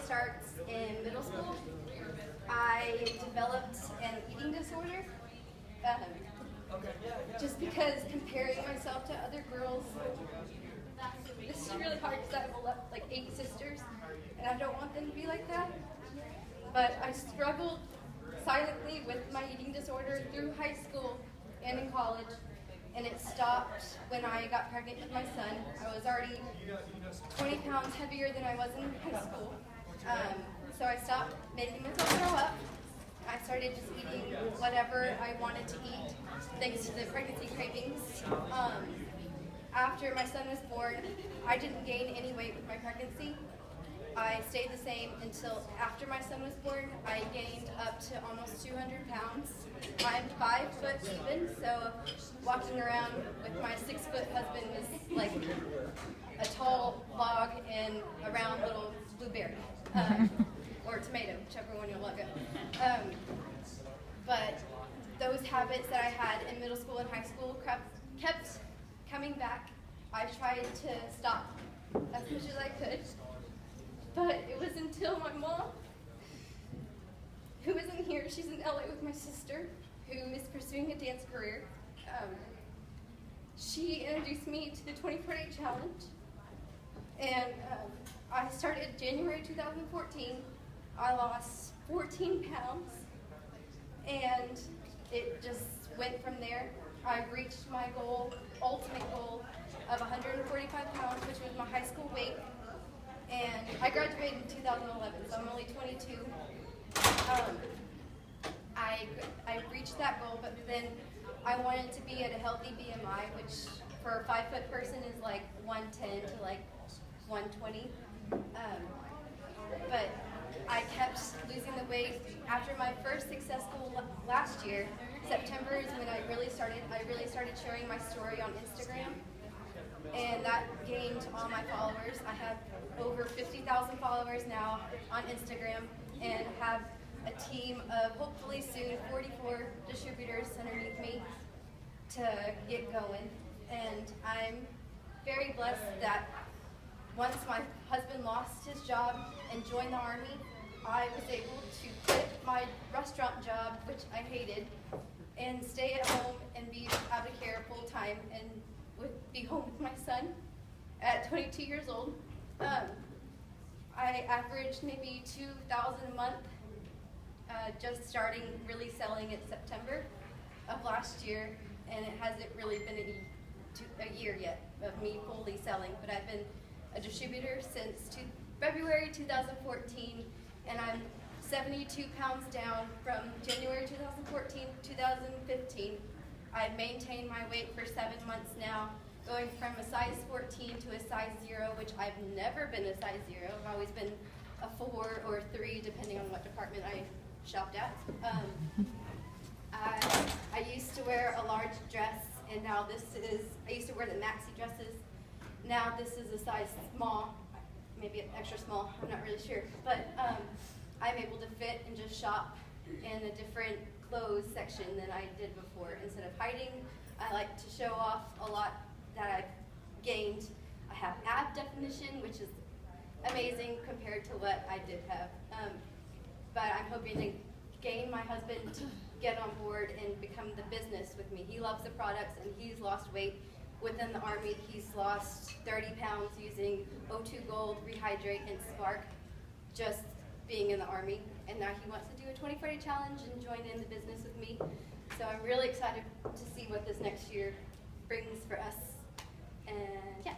starts in middle school. I developed an eating disorder. Just because comparing myself to other girls, this is really hard because I have like 8 sisters, and I don't want them to be like that. But I struggled silently with my eating disorder through high school and in college, and it stopped when I got pregnant with my son. I was already 20 pounds heavier than I was in high school, so I stopped making myself throw up. I started just eating whatever I wanted to eat, thanks to the pregnancy cravings. After my son was born, I didn't gain any weight with my pregnancy. I stayed the same until after my son was born. I gained up to almost 200 pounds. I'm 5 foot even, so walking around with my 6 foot husband was like a tall log and a round little blueberry. Or tomato, whichever one you look at. But those habits that I had in middle school and high school kept coming back. I tried to stop as much as I could, but it was until my mom, who isn't here, she's in LA with my sister, who is pursuing a dance career. She introduced me to the 24-day challenge, and I started January 2014. I lost 14 pounds, and it just went from there. I reached my goal, ultimate goal, of 145 pounds, which was my high school weight, and I graduated in 2011, so I'm only 22. I reached that goal, but then I wanted to be at a healthy BMI, which for a 5 foot person is like 110 to like 120. But I kept losing the weight. After my first successful last year, September is when I really started sharing my story on Instagram, and that gained all my followers. I have over 50,000 followers now on Instagram, and have a team of hopefully soon 44 distributors underneath me to get going. And I'm very blessed that once my husband lost his job and joined the Army, I was able to quit my restaurant job, which I hated, and stay at home and be Advocare full time and be home with my son at 22 years old. I averaged maybe 2,000 a month, just starting really selling in September of last year, and it hasn't really been a year yet of me fully selling, but I've been a distributor since February 2014, and I'm 72 pounds down from January 2014 to 2015. I've maintained my weight for 7 months now, going from a size 14 to a size 0, which I've never been a size 0. I've always been a 4 or 3, depending on what department I shopped at. I used to wear a large dress, and now I used to wear the maxi dresses. Now this is a size small, maybe an extra small, I'm not really sure. But I'm able to fit and just shop in a different clothes section than I did before. Instead of hiding, I like to show off a lot that I've gained. I have ab definition, which is amazing compared to what I did have. But I'm hoping to gain my husband to get on board and become the business with me. He loves the products, and he's lost weight. Within the Army, he's lost 30 pounds using O2 Gold, Rehydrate, and Spark, just being in the Army. And now he wants to do a 24-day challenge and join in the business with me. So I'm really excited to see what this next year brings for us. And yeah.